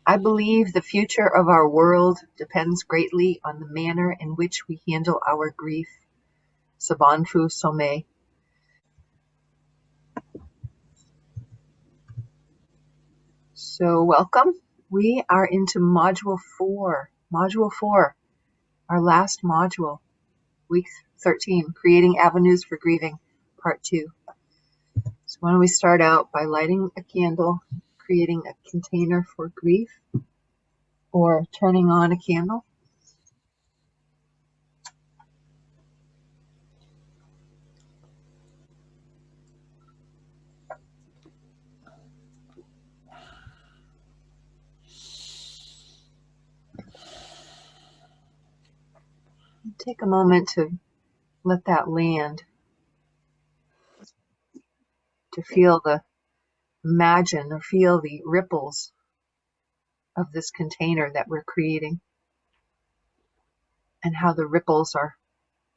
I believe the future of our world depends greatly on the manner in which we handle our grief. Sabanfu Some. So welcome. We are into module 4. Module 4, our last module, week 13, Creating Avenues for Grieving, part 2. So why don't we start out by lighting a candle, creating a container for grief, or turning on a candle. Take a moment to let that land, to imagine or feel the ripples of this container that we're creating, and how the ripples are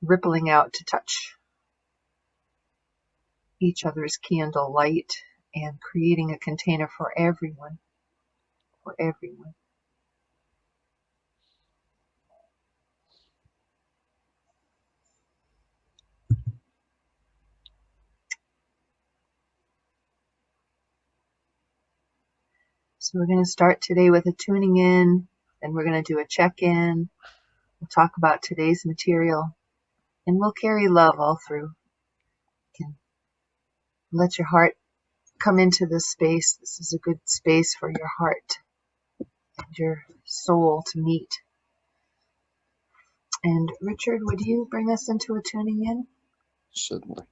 rippling out to touch each other's candle light and creating a container for everyone, for everyone. So we're going to start today with a tuning in, then we're going to do a check-in. We'll talk about today's material, and we'll carry love all through. You can let your heart come into this space. This is a good space for your heart and your soul to meet. And Richard, would you bring us into a tuning in? Certainly.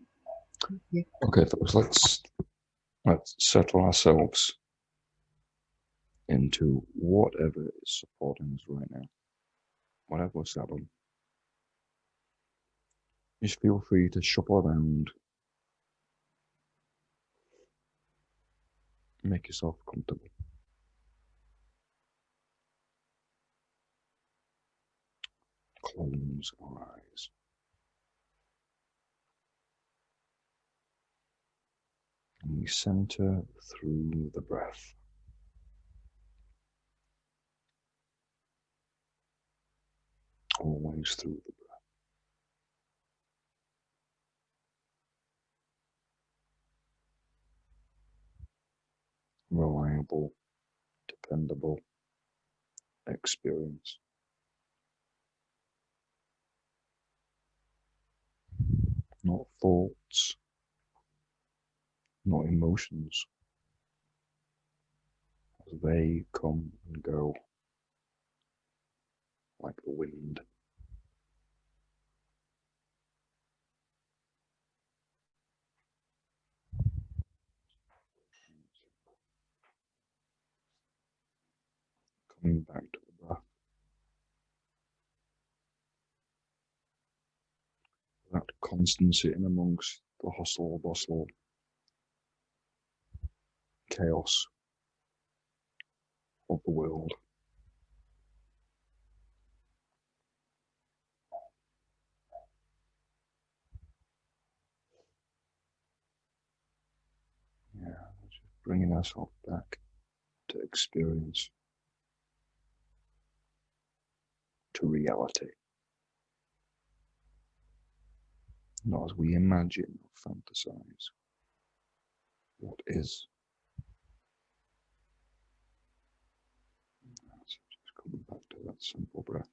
Yeah. Okay, folks, let's settle ourselves into whatever is supporting us right now. Whatever we're settling. Just feel free to shuffle around. Make yourself comfortable. Close our eyes. And we center through the breath. Always through the breath. Reliable, dependable experience. Not thoughts, not emotions. As they come and go like the wind. Coming back to the breath. That constancy in amongst the hustle, bustle, chaos of the world. Yeah, just bringing ourselves back to experience, to reality. Not as we imagine or fantasize what is. So just coming back to that simple breath.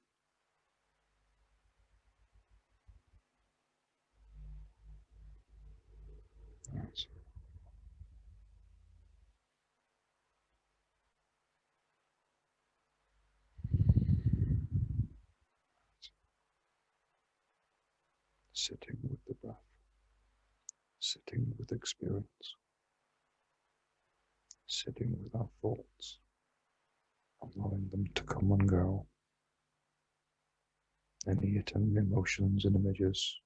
That's sitting with the breath, sitting with experience, sitting with our thoughts, allowing them to come and go. Any attendant emotions and images,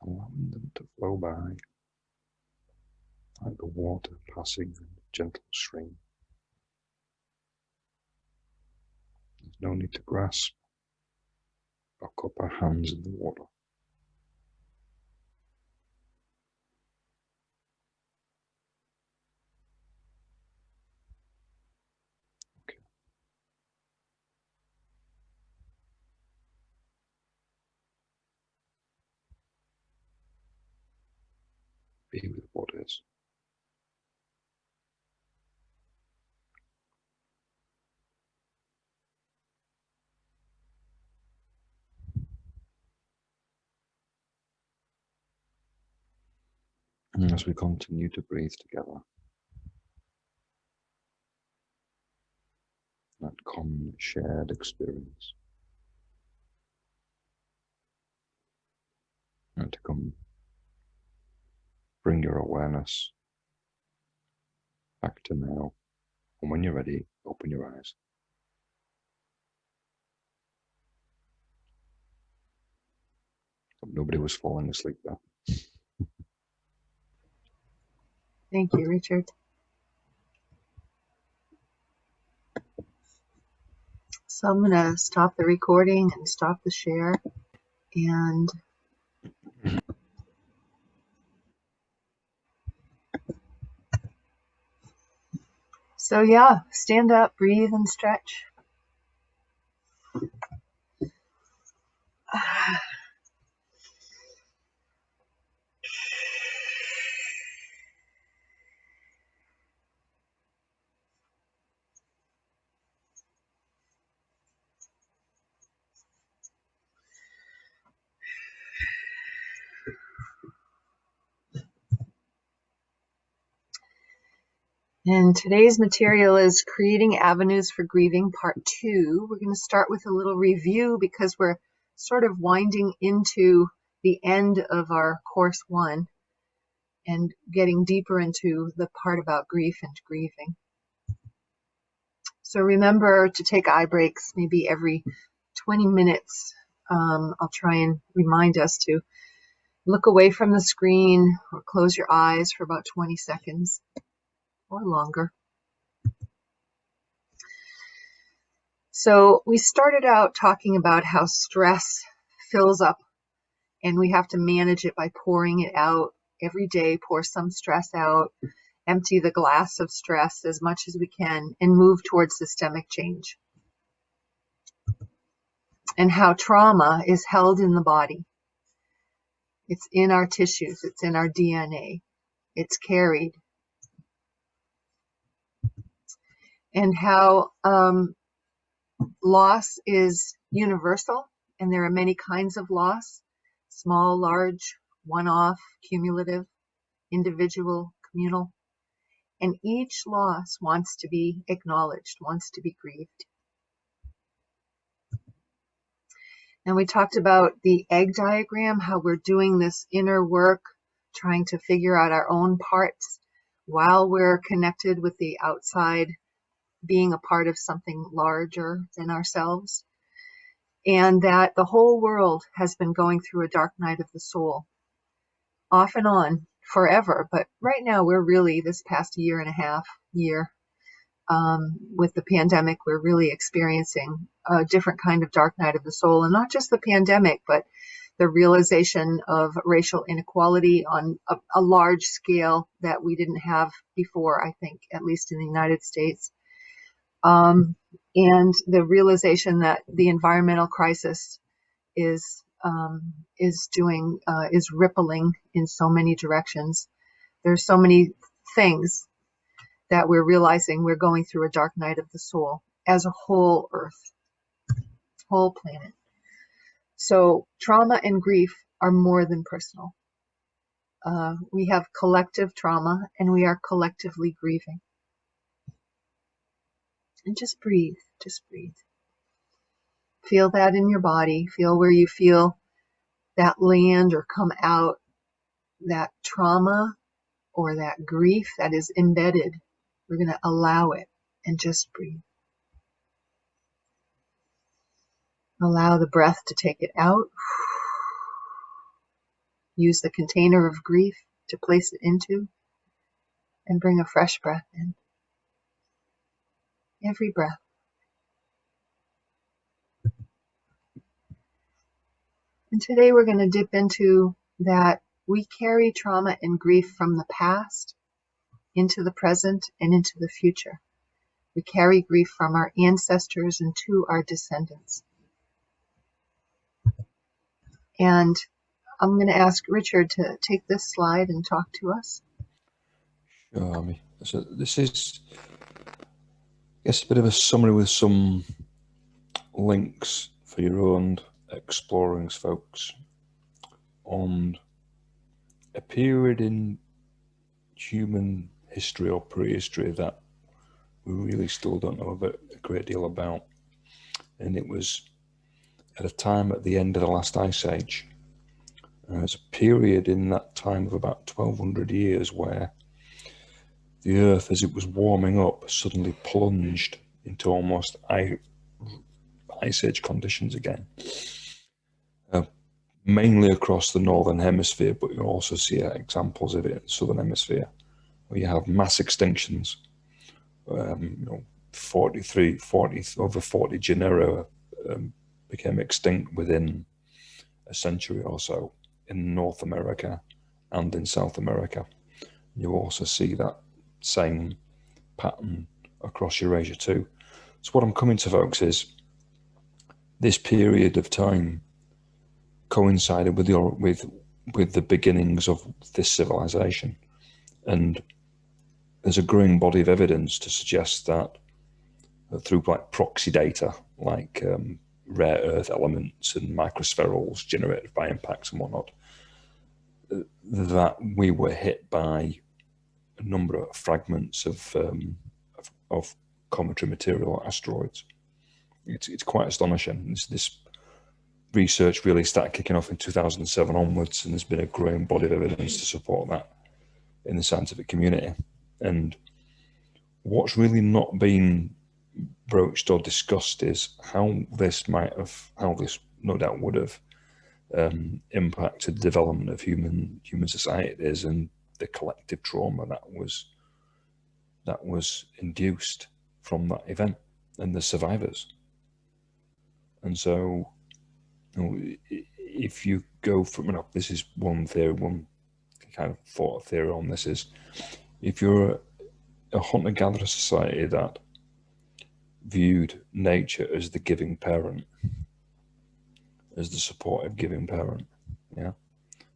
allowing them to flow by like the water passing in a gentle stream. There's no need to grasp or cup our hands in the water. Be with what is. And as we continue to breathe together, that common shared experience, and to come bring your awareness back to now. And when you're ready, open your eyes. Nobody was falling asleep there. Thank you, Richard. So I'm going to stop the recording and stop the share. And so, yeah, stand up, breathe, and stretch. And today's material is Creating Avenues for Grieving, Part 2. We're going to start with a little review because we're sort of winding into the end of our Course 1 and getting deeper into the part about grief and grieving. So remember to take eye breaks maybe every 20 minutes. I'll try and remind us to look away from the screen or close your eyes for about 20 seconds or longer. So we started out talking about how stress fills up and we have to manage it by pouring it out every day, pour some stress out, empty the glass of stress as much as we can, and move towards systemic change. And how trauma is held in the body. It's in our tissues, it's in our DNA, it's carried. And how loss is universal, and there are many kinds of loss: small, large, one-off, cumulative, individual, communal. And each loss wants to be acknowledged, wants to be grieved. And we talked about the egg diagram, how we're doing this inner work, trying to figure out our own parts while we're connected with the outside, being a part of something larger than ourselves. And that the whole world has been going through a dark night of the soul, off and on, forever. But right now, we're really, this past year and a half, with the pandemic, we're really experiencing a different kind of dark night of the soul. And not just the pandemic, but the realization of racial inequality on a large scale that we didn't have before, I think, at least in the United States. And the realization that the environmental crisis is rippling in so many directions. There's so many things that we're realizing we're going through a dark night of the soul as a whole earth, whole planet. So trauma and grief are more than personal. We have collective trauma and we are collectively grieving. And just breathe, just breathe. Feel that in your body. Feel where you feel that land or come out, that trauma or that grief that is embedded. We're going to allow it and just breathe. Allow the breath to take it out. Use the container of grief to place it into and bring a fresh breath in. Every breath. And today we're going to dip into that we carry trauma and grief from the past into the present and into the future. We carry grief from our ancestors into our descendants. And I'm going to ask Richard to take this slide and talk to us. Sure, Amy. So this is, I guess, a bit of a summary with some links for your own explorings, folks, on a period in human history or prehistory that we really still don't know a great deal about. And it was at a time at the end of the last ice age. There's a period in that time of about 1200 years where the Earth, as it was warming up, suddenly plunged into almost ice age conditions again. Mainly across the northern hemisphere, but you also see examples of it in the southern hemisphere, where you have mass extinctions. 40, over 40 genera became extinct within a century or so in North America and in South America. You also see that same pattern across Eurasia too. So what I'm coming to, folks, is this period of time coincided with the beginnings of this civilization, and there's a growing body of evidence to suggest that through like proxy data, like rare earth elements and microspherules generated by impacts and whatnot, that we were hit by a number of fragments of cometary material, asteroids. It's quite astonishing. This research really started kicking off in 2007 onwards, and there's been a growing body of evidence to support that in the scientific community. And what's really not been broached or discussed is how this no doubt would have impacted the development of human societies and the collective trauma that was induced from that event and the survivors. And so, if you go from, this is one theory, one kind of thought theory on this is, if you're a hunter-gatherer society that viewed nature as the giving parent, as the supportive giving parent, yeah,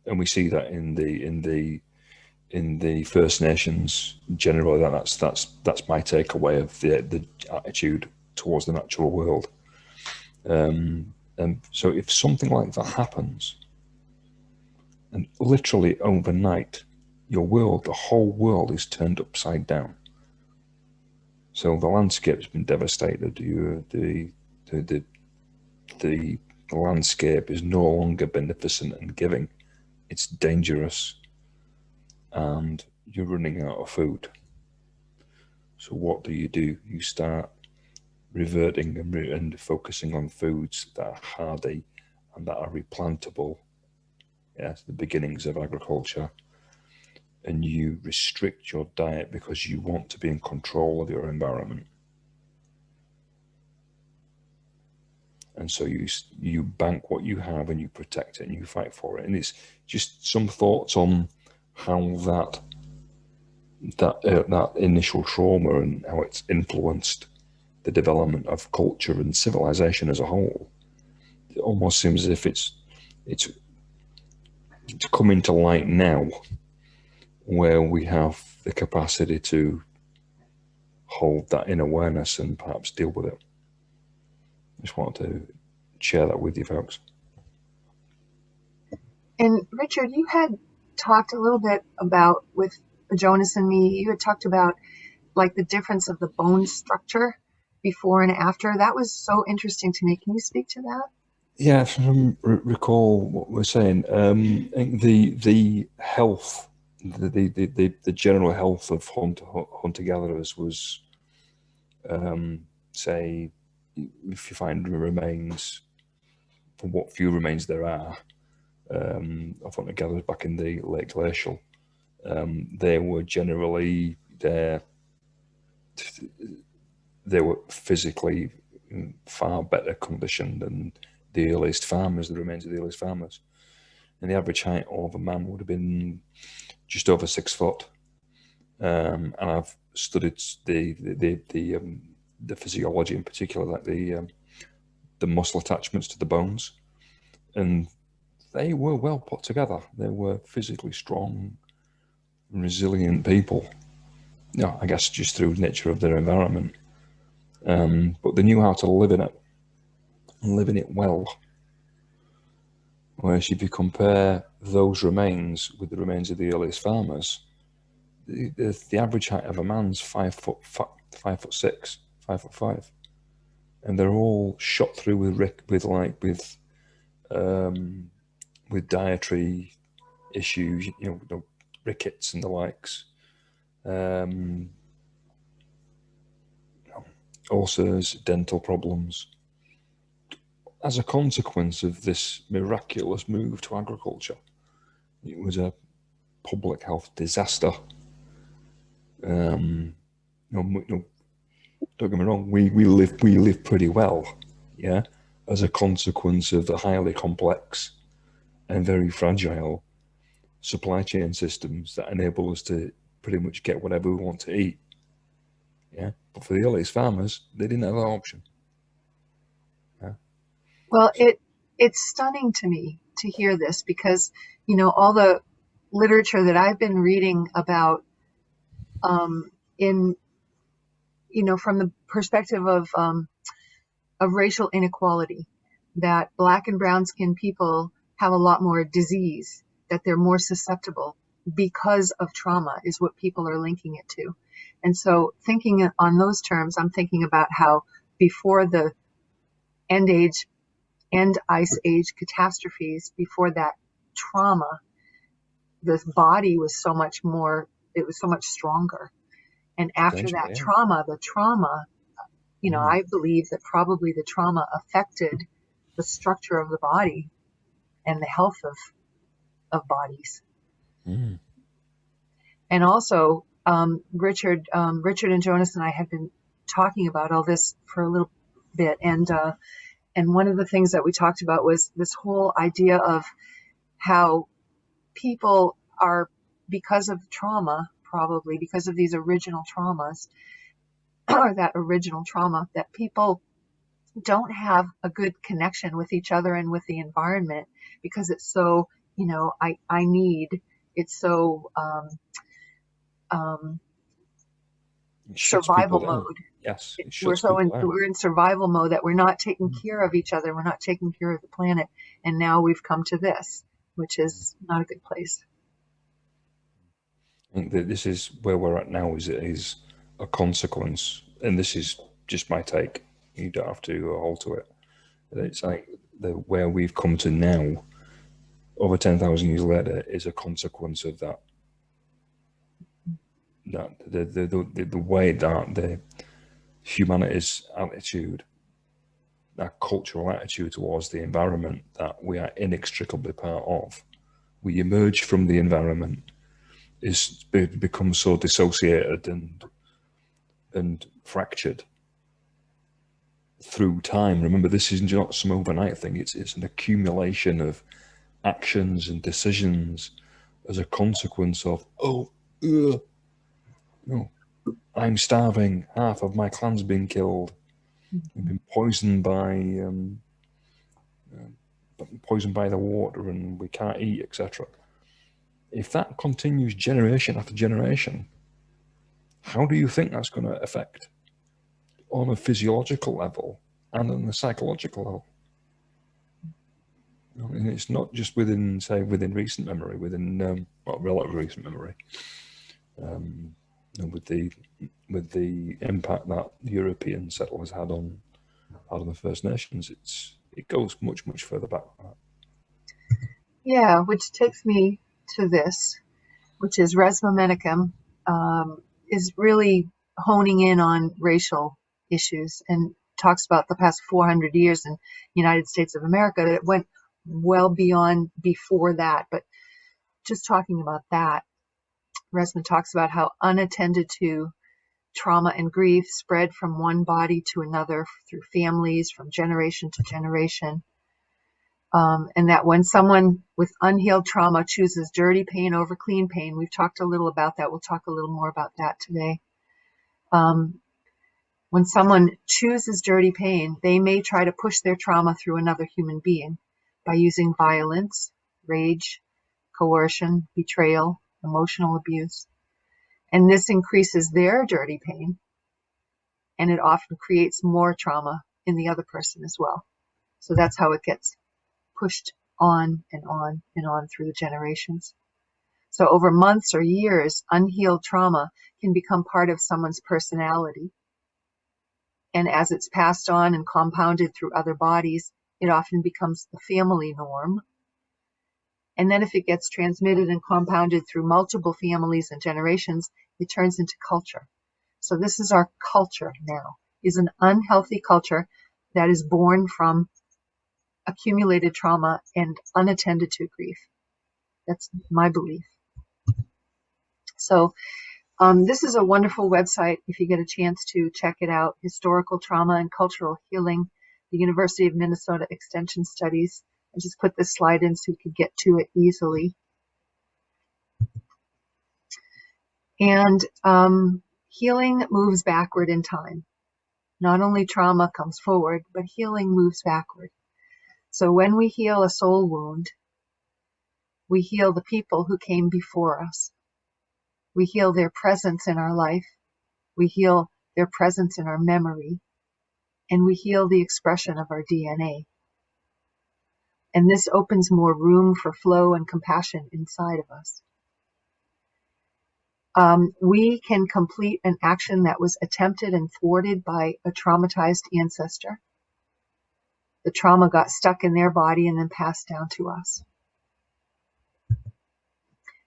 and we see that in the First Nations generally. That's my takeaway of the attitude towards the natural world. And so if something like that happens, and literally overnight, the whole world is turned upside down. So the landscape's been devastated. The landscape is no longer beneficent and giving. It's dangerous, and you're running out of food. So what do? You start reverting and focusing on foods that are hardy and that are replantable. Yes, the beginnings of agriculture. And you restrict your diet because you want to be in control of your environment. And so you bank what you have and you protect it and you fight for it. And it's just some thoughts on how that initial trauma and how it's influenced the development of culture and civilization as a whole. It almost seems as if it's coming to light now, where we have the capacity to hold that in awareness and perhaps deal with it. I just wanted to share that with you folks. And Richard, you had talked a little bit about, with Jonas and me, you had talked about like the difference of the bone structure before and after. That was so interesting to me. Can you speak to that? Yeah, if I recall what we're saying, the health, the general health of hunter gatherers was, say, if you find remains, from what few remains there are, of hunter gatherers back in the late glacial, they were generally there. They were physically in far better condition than the earliest farmers, the remains of the earliest farmers. And the average height of a man would have been just over 6 foot. And I've studied the physiology in particular, like the muscle attachments to the bones, and they were well put together. They were physically strong, resilient people. No, I guess just through the nature of their environment. But they knew how to live in it and live in it well. Whereas if you compare those remains with the remains of the earliest farmers, the average height of a man's 5'6", 5'5", and they're all shot through with dietary issues, the rickets and the likes, ulcers, dental problems, as a consequence of this miraculous move to agriculture. It was a public health disaster. Don't get me wrong, we live pretty well, yeah, as a consequence of the highly complex and very fragile supply chain systems that enable us to pretty much get whatever we want to eat. Yeah, but for the earliest farmers, they didn't have that option. Yeah. Well, it's stunning to me to hear this because, all the literature that I've been reading about, in, from the perspective of racial inequality, that black and brown skinned people have a lot more disease, that they're more susceptible because of trauma is what people are linking it to. And so thinking on those terms, I'm thinking about how before the end ice age catastrophes, before that trauma, the body was so much more, it was so much stronger. And after that Yeah. trauma, I believe that probably the trauma affected the structure of the body and the health of bodies. Mm. And also, Richard and Jonas and I had been talking about all this for a little bit, and one of the things that we talked about was this whole idea of how people are, because of trauma, probably because of these original traumas, or that original trauma, that people don't have a good connection with each other and with the environment because it's so, I need, it's so It shuts survival people down. mode. Yes, it We're shuts people down. we're in survival mode, that we're not taking care of each other. We're not taking care of the planet. And now we've come to this, which is not a good place. I think that this is where we're at now. Is a consequence, and this is just my take. You don't have to hold to it. It's like where we've come to now, over 10,000 years later, is a consequence of that. That the way that the humanity's attitude, that cultural attitude towards the environment that we are inextricably part of, we emerge from the environment, is become so dissociated and fractured through time. Remember, this is not some overnight thing. It's an accumulation of actions and decisions as a consequence of, I'm starving, half of my clan's been killed, I've been poisoned by the water, and we can't eat, etc. If that continues generation after generation, how do you think that's going to affect on a physiological level and on a psychological level? And it's not just within recent memory, within relative recent memory, with the impact that European settlers had on the First Nations. It goes much further back than that. Yeah, which takes me to this, which is Resma Menachem is really honing in on racial issues and talks about the past 400 years in the United States of America, that it went well beyond before that. But just talking about that, Resma talks about how unattended to trauma and grief spread from one body to another through families, from generation to generation. And that when someone with unhealed trauma chooses dirty pain over clean pain, we've talked a little about that. We'll talk a little more about that today. When someone chooses dirty pain, they may try to push their trauma through another human being by using violence, rage, coercion, betrayal, emotional abuse. And this increases their dirty pain, and it often creates more trauma in the other person as well. So that's how it gets pushed on and on and on through the generations. So over months or years, unhealed trauma can become part of someone's personality. And as it's passed on and compounded through other bodies, it often becomes the family norm. And then if it gets transmitted and compounded through multiple families and generations, it turns into culture. So this is our culture now, is an unhealthy culture that is born from accumulated trauma and unattended to grief. That's my belief. So this is a wonderful website if you get a chance to check it out. Historical Trauma and Cultural Healing, the University of Minnesota Extension Studies. I just put this slide in so you could get to it easily. And healing moves backward in time. Not only trauma comes forward, but healing moves backward. So when we heal a soul wound, we heal the people who came before us. We heal their presence in our life. We heal their presence in our memory. And we heal the expression of our DNA. And this opens more room for flow and compassion inside of us. We can complete an action that was attempted and thwarted by a traumatized ancestor. The trauma got stuck in their body and then passed down to us.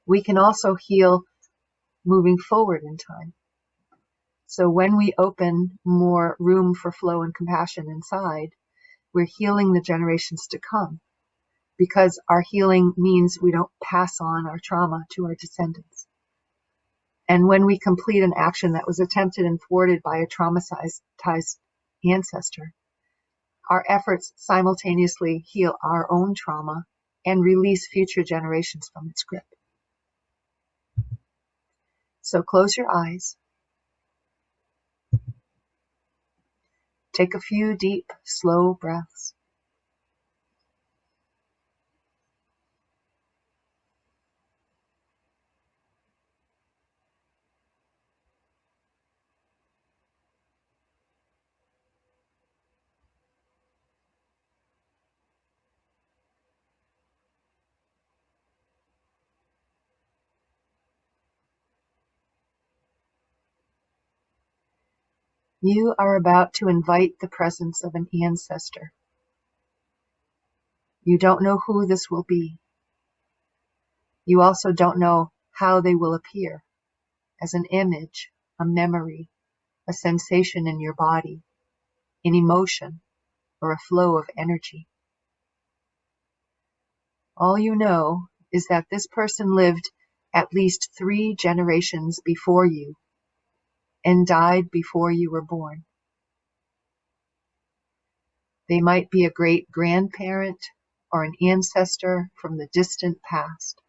We can also heal moving forward in time. So when we open more room for flow and compassion inside, we're healing the generations to come, because our healing means we don't pass on our trauma to our descendants. And when we complete an action that was attempted and thwarted by a traumatized ancestor, our efforts simultaneously heal our own trauma and release future generations from its grip. So close your eyes. Take a few deep, slow breaths. You are about to invite the presence of an ancestor. You don't know who this will be. You also don't know how they will appear, as an image, a memory, a sensation in your body, an emotion, or a flow of energy. All you know is that this person lived at least 3 generations before you and died before you were born. They might be a great grandparent or an ancestor from the distant past.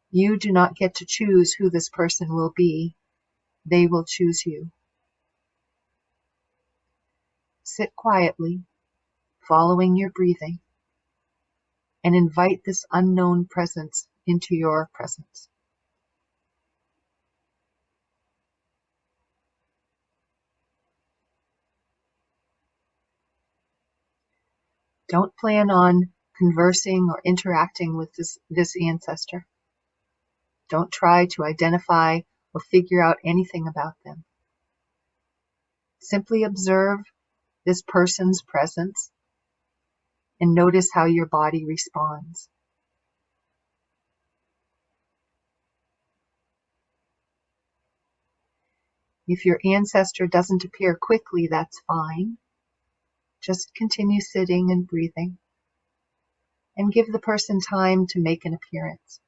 You do not get to choose who this person will be. They will choose you. Sit quietly, following your breathing, and invite this unknown presence into your presence. Don't plan on conversing or interacting with this ancestor. Don't try to identify or figure out anything about them. Simply observe this person's presence and notice how your body responds. If your ancestor doesn't appear quickly, that's fine. Just continue sitting and breathing, and give the person time to make an appearance.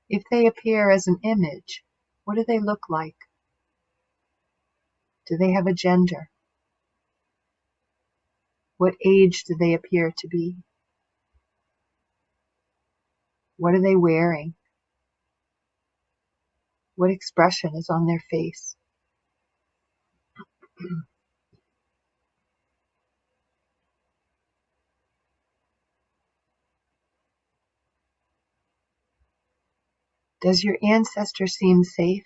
If they appear as an image, What do they look like? Do they have a gender? What age do they appear to be? What are they wearing? What expression is on their face? Does your ancestor seem safe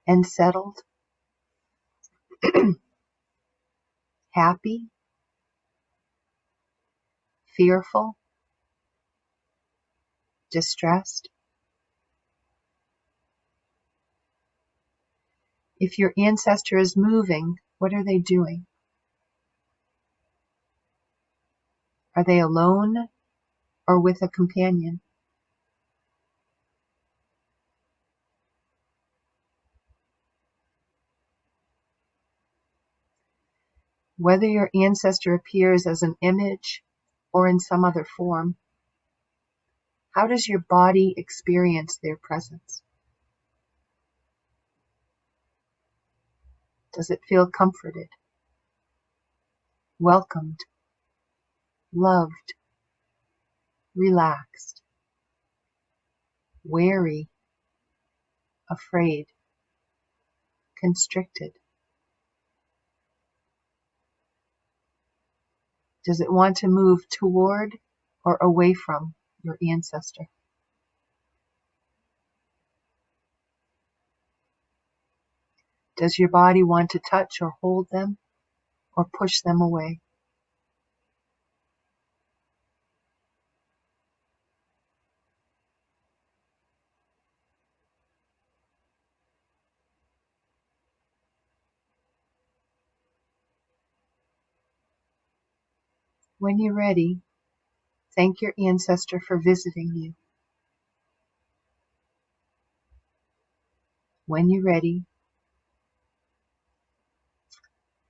and settled? Happy? Fearful? Distressed? If your ancestor is moving, what are they doing? Are they alone or with a companion? Whether your ancestor appears as an image or in some other form, how does your body experience their presence? Does it feel comforted, welcomed, loved, relaxed, wary, afraid, constricted? Does it want to move toward or away from your ancestor? Does your body want to touch or hold them or push them away? When you're ready, thank your ancestor for visiting you. When you're ready,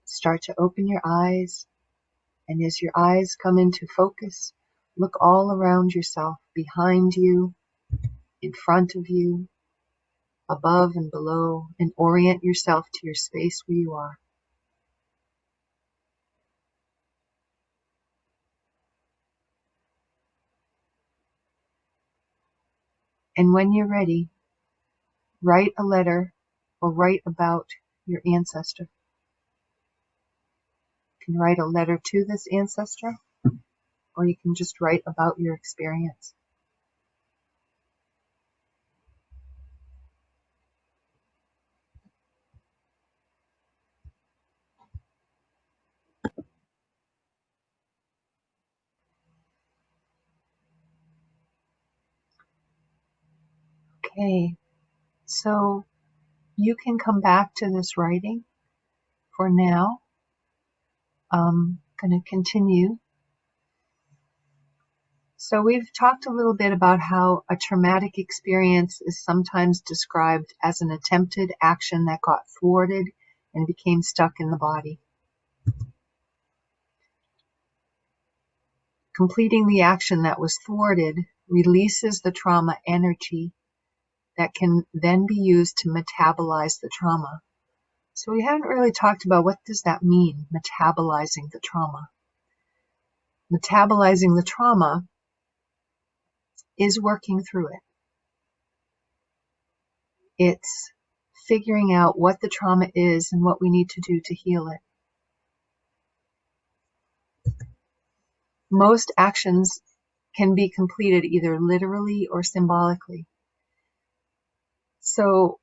start to open your eyes, and as your eyes come into focus, look all around yourself, behind you, in front of you, above and below, and orient yourself to your space where you are. And when you're ready, write a letter or write about your ancestor. You can write a letter to this ancestor, or you can just write about your experience. Okay, so you can come back to this writing. For now, I'm going to continue. So we've talked a little bit about how a traumatic experience is sometimes described as an attempted action that got thwarted and became stuck in the body. Completing the action that was thwarted releases the trauma energy that can then be used to metabolize the trauma. So we haven't really talked about what does that mean, metabolizing the trauma. Metabolizing the trauma is working through it. It's figuring out what the trauma is and what we need to do to heal it. Most actions can be completed either literally or symbolically. So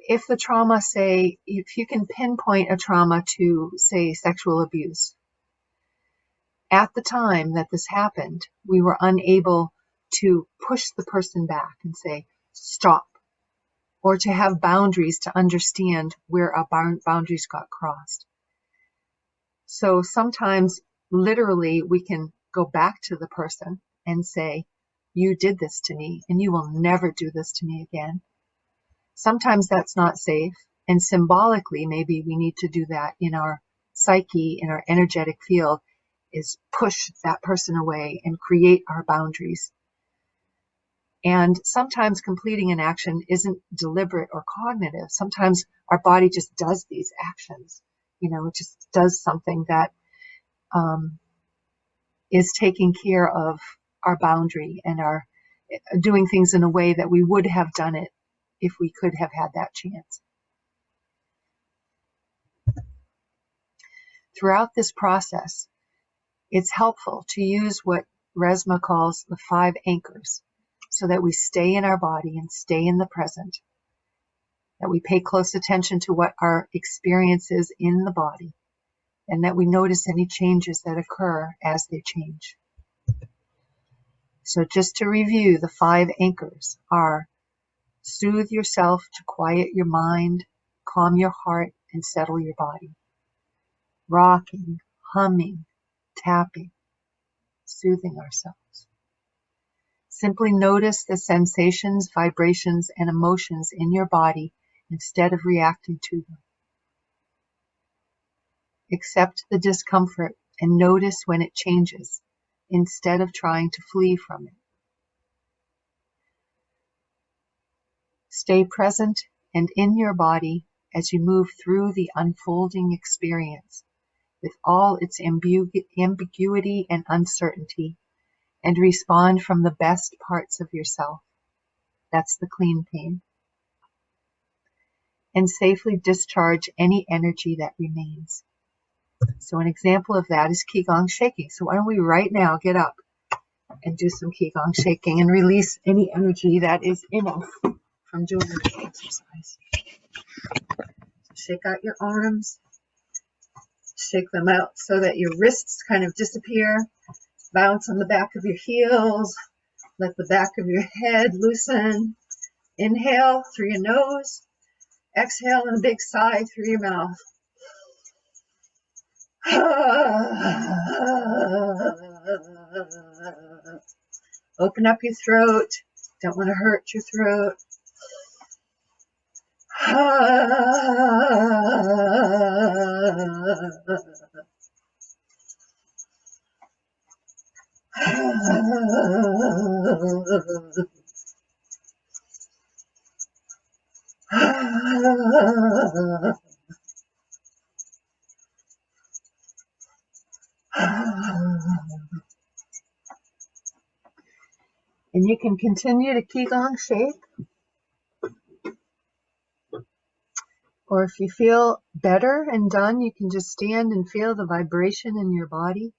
if the trauma, say, if you can pinpoint a trauma to, say, sexual abuse, at the time that this happened, we were unable to push the person back and say, stop, or to have boundaries to understand where our boundaries got crossed. So sometimes, literally, we can go back to the person and say, you did this to me, and you will never do this to me again. Sometimes that's not safe, and symbolically, maybe we need to do that in our psyche, in our energetic field, is push that person away and create our boundaries. And sometimes completing an action isn't deliberate or cognitive. Sometimes our body just does these actions. It just does something that is taking care of our boundary and are doing things in a way that we would have done it if we could have had that chance. Throughout this process, it's helpful to use what Resmaa calls the 5 anchors, so that we stay in our body and stay in the present, that we pay close attention to what our experience is in the body, and that we notice any changes that occur as they change. So just to review, the 5 anchors are: soothe yourself to quiet your mind, calm your heart, and settle your body. Rocking, humming, tapping, soothing ourselves. Simply notice the sensations, vibrations, and emotions in your body instead of reacting to them. Accept the discomfort and notice when it changes instead of trying to flee from it. Stay present and in your body as you move through the unfolding experience with all its ambiguity and uncertainty, and respond from the best parts of yourself. That's the clean pain. And safely discharge any energy that remains. So an example of that is Qigong shaking. So why don't we right now get up and do some Qigong shaking and release any energy that is in us from doing this exercise. So shake out your arms. Shake them out so that your wrists kind of disappear. Bounce on the back of your heels. Let the back of your head loosen. Inhale through your nose. Exhale in a big sigh through your mouth. Open up your throat. Don't want to hurt your throat. And you can continue to Qigong shake. Or if you feel better and done, you can just stand and feel the vibration in your body.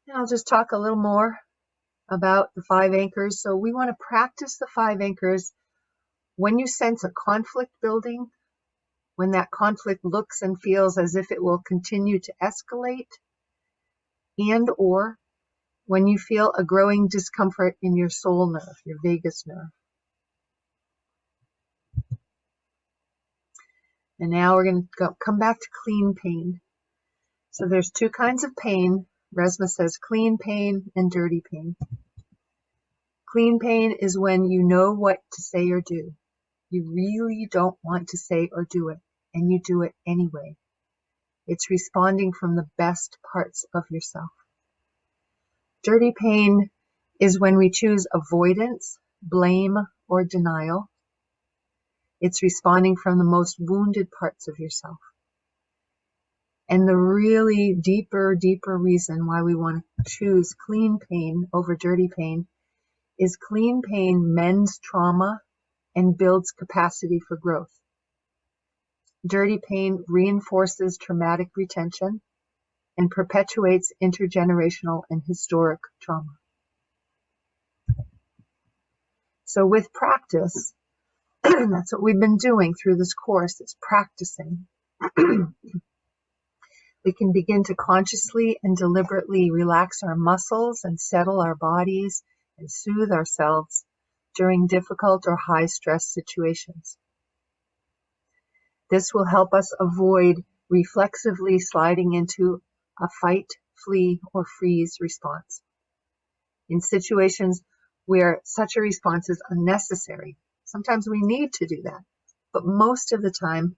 And I'll just talk a little more about the 5 anchors. So we want to practice the 5 anchors when you sense a conflict building, when that conflict looks and feels as if it will continue to escalate, and or when you feel a growing discomfort in your soul nerve, your vagus nerve. And now we're going to come back to clean pain. So there's 2 kinds of pain. Resmaa says clean pain and dirty pain. Clean pain is when you know what to say or do. You really don't want to say or do it, and you do it anyway. It's responding from the best parts of yourself. Dirty pain is when we choose avoidance, blame, or denial. It's responding from the most wounded parts of yourself. And the really deeper reason why we want to choose clean pain over dirty pain is clean pain mends trauma and builds capacity for growth. Dirty pain reinforces traumatic retention and perpetuates intergenerational and historic trauma. So with practice, that's what we've been doing through this course, is practicing. We can begin to consciously and deliberately relax our muscles and settle our bodies and soothe ourselves during difficult or high stress situations. This will help us avoid reflexively sliding into a fight, flee, or freeze response. In situations where such a response is unnecessary, sometimes we need to do that, but most of the time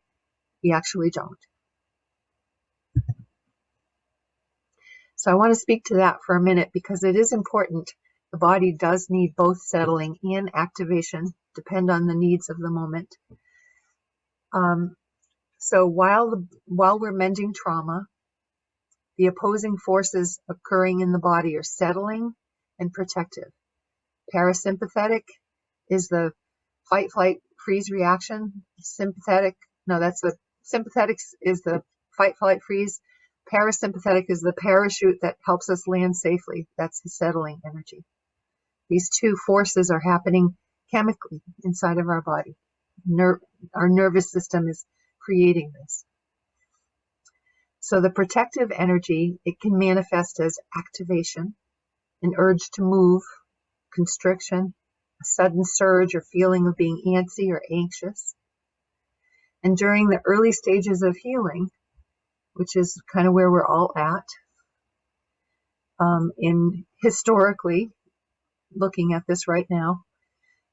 we actually don't. So I want to speak to that for a minute because it is important The body does need both settling and activation, depend on the needs of the moment. So while we're mending trauma, the opposing forces occurring in the body are settling and protective. Parasympathetic is the fight, flight, freeze reaction. Sympathetic is the fight, flight, freeze. Parasympathetic is the parachute that helps us land safely. That's the settling energy. These two forces are happening chemically inside of our body. Our nervous system is creating this. So the protective energy, it can manifest as activation, an urge to move, constriction, a sudden surge or feeling of being antsy or anxious. And during the early stages of healing, which is kind of where we're all at, in historically looking at this right now,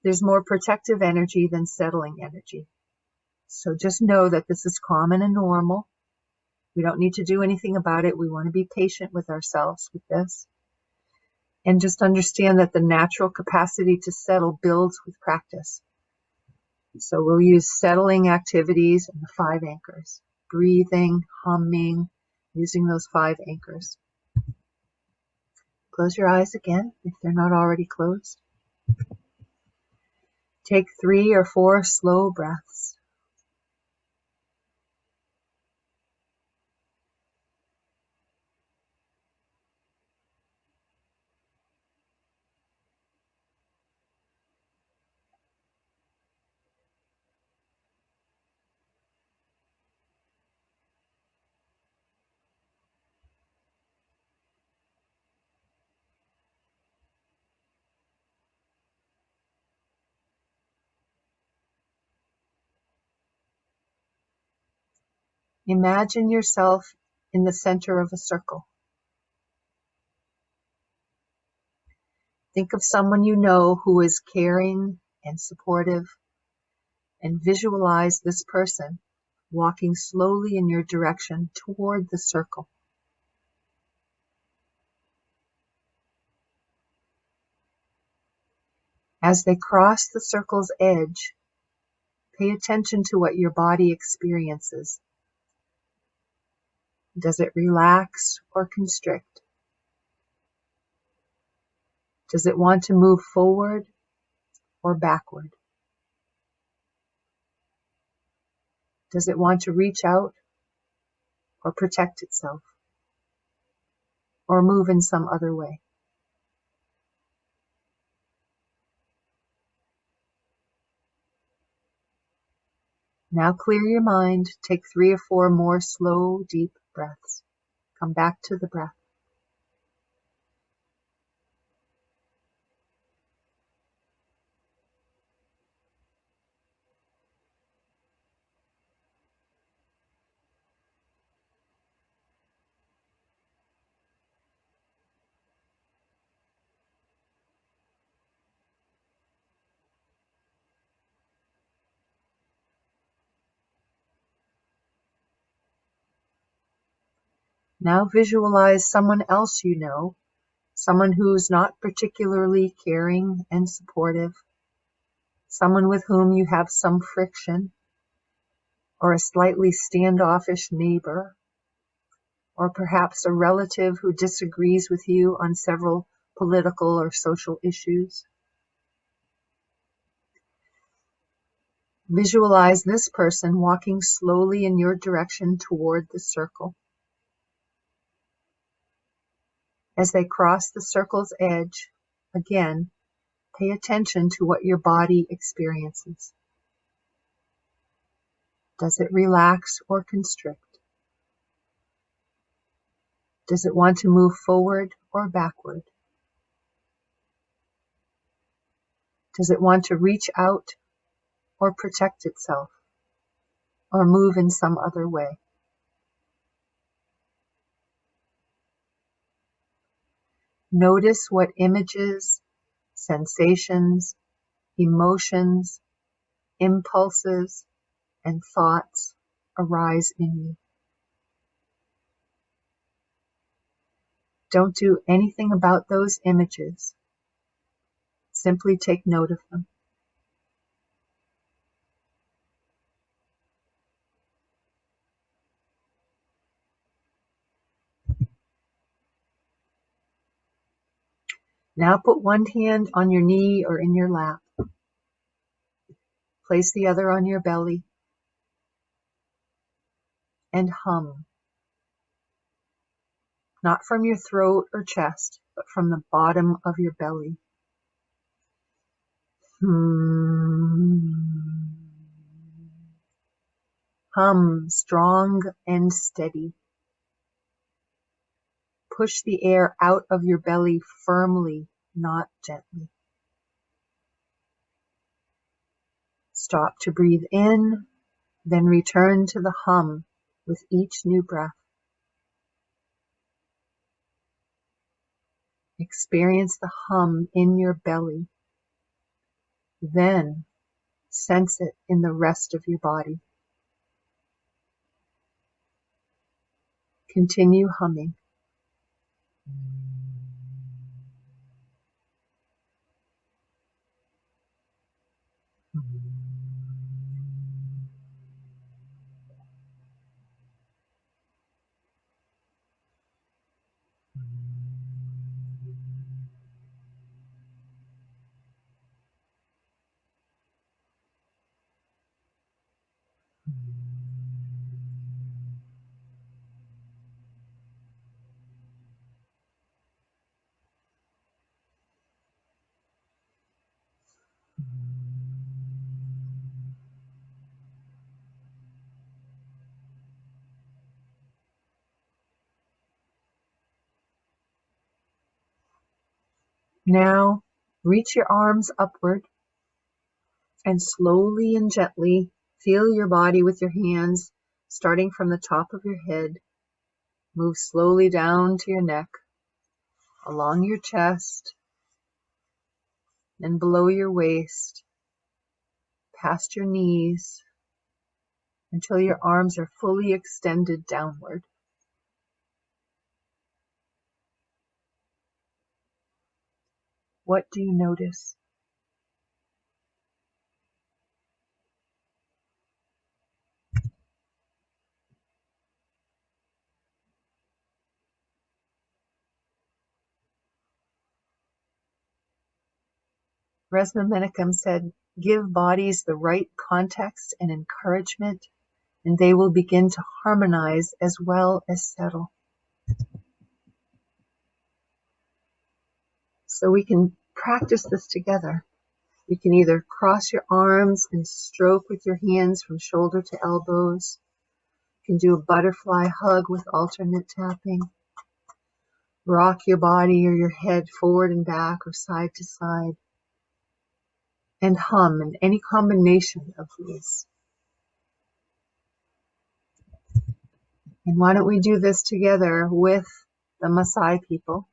there's more protective energy than settling energy. So just know that this is common and normal. We don't need to do anything about it. We want to be patient with ourselves with this. And just understand that the natural capacity to settle builds with practice. So we'll use settling activities and the 5 anchors. Breathing, humming, using those 5 anchors. Close your eyes again if they're not already closed. Take 3 or 4 slow breaths. Imagine yourself in the center of a circle. Think of someone you know who is caring and supportive, and visualize this person walking slowly in your direction toward the circle. As they cross the circle's edge, pay attention to what your body experiences. Does it relax or constrict? Does it want to move forward or backward? Does it want to reach out or protect itself or move in some other way? Now clear your mind. Take 3 or 4 more slow, deep breaths. Come back to the breath. Now visualize someone else you know, someone who's not particularly caring and supportive, someone with whom you have some friction, or a slightly standoffish neighbor, or perhaps a relative who disagrees with you on several political or social issues. Visualize this person walking slowly in your direction toward the circle. As they cross the circle's edge, again, pay attention to what your body experiences. Does it relax or constrict? Does it want to move forward or backward? Does it want to reach out or protect itself or move in some other way? Notice what images, sensations, emotions, impulses, and thoughts arise in you. Don't do anything about those images. Simply take note of them. Now put one hand on your knee or in your lap. Place the other on your belly and hum. Not from your throat or chest, but from the bottom of your belly. Hum strong and steady. Push the air out of your belly firmly, not gently. Stop to breathe in, then return to the hum with each new breath. Experience the hum in your belly. Then sense it in the rest of your body. Continue humming. Now reach your arms upward and slowly and gently feel your body with your hands, starting from the top of your head. Move slowly down to your neck, along your chest, and below your waist, past your knees, until your arms are fully extended downward. What do you notice? Resmaa Menakem said, give bodies the right context and encouragement, and they will begin to harmonize as well as settle. So we can practice this together. You can either cross your arms and stroke with your hands from shoulder to elbows. You can do a butterfly hug with alternate tapping. Rock your body or your head forward and back or side to side. And hum in any combination of these. And why don't we do this together with the Maasai people?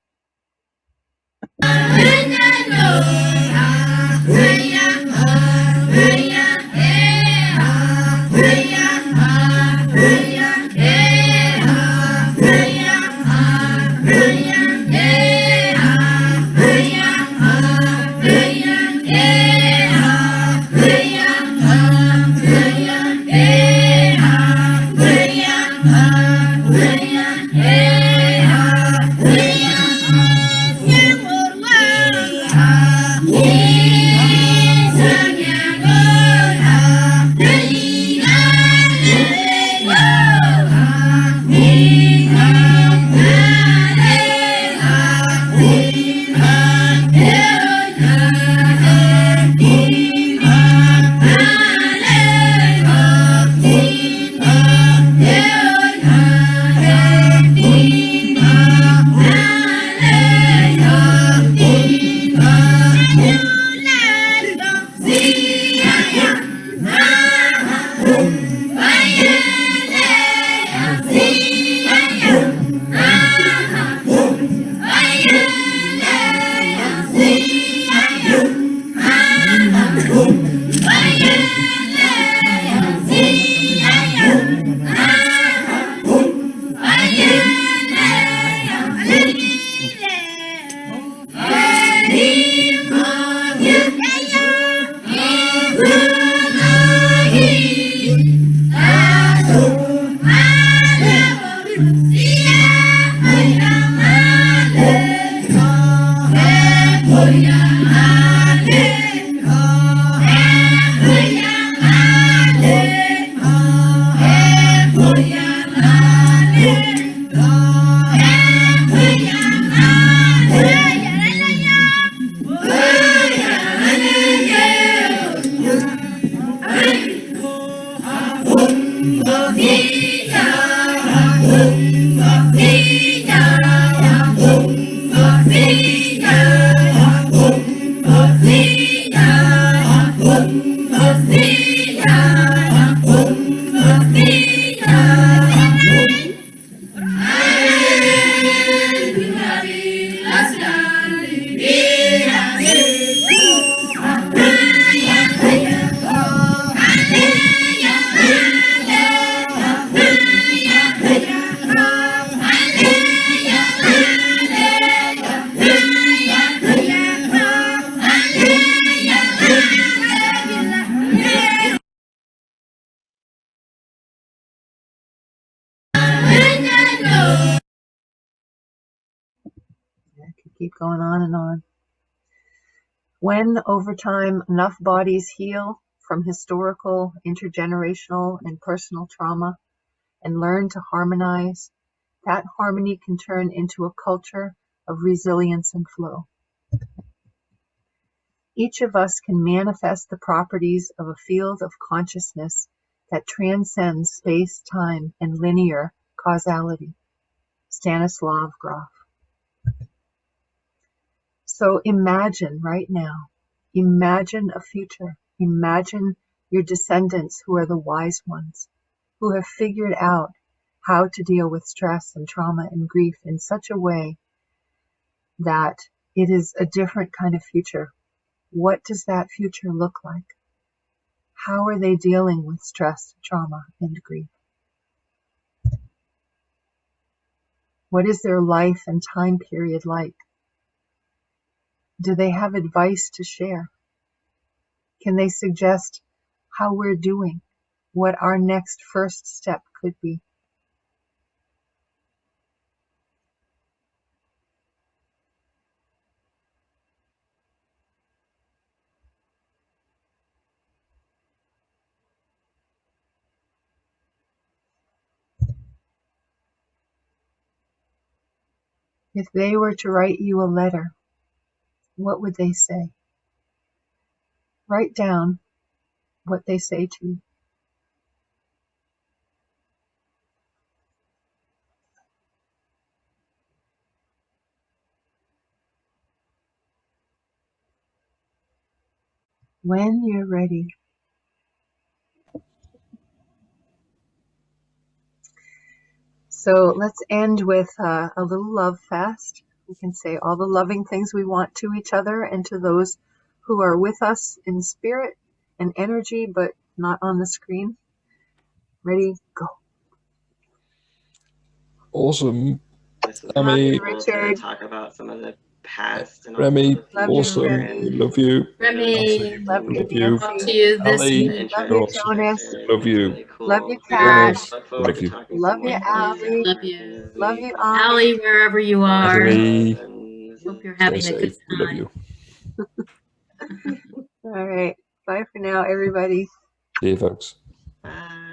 I could keep going on and on. When, over time, enough bodies heal from historical, intergenerational, and personal trauma and learn to harmonize, that harmony can turn into a culture of resilience and flow. Each of us can manifest the properties of a field of consciousness that transcends space, time, and linear causality. Stanislav Grof. So imagine right now, imagine a future. Imagine your descendants who are the wise ones, who have figured out how to deal with stress and trauma and grief in such a way that it is a different kind of future. What does that future look like? How are they dealing with stress, trauma, and grief? What is their life and time period like? Do they have advice to share? Can they suggest how we're doing, what our next first step could be? If they were to write you a letter, what would they say? Write down what they say to you. When you're ready. So let's end with a little love fast. We can say all the loving things we want to each other and to those who are with us in spirit and energy, but not on the screen. Ready, go. Awesome. This was Remy, wonderful to talk about some of the past and Remy, Love you, awesome. Remy. We love you. Remy, Love you, Love you. talk to Nancy. you this Ali, week. Love you, awesome. Jonas. Love you. Really cool. Love you, Jonas, Cash. Look forward love to you. talking Love some you, more Allie. Love you. this Love week you, and Allie, wherever you are. Ali. Hope you're Stay having a good safe. We love time. you. All right. Bye for now, everybody. See you, folks. Bye.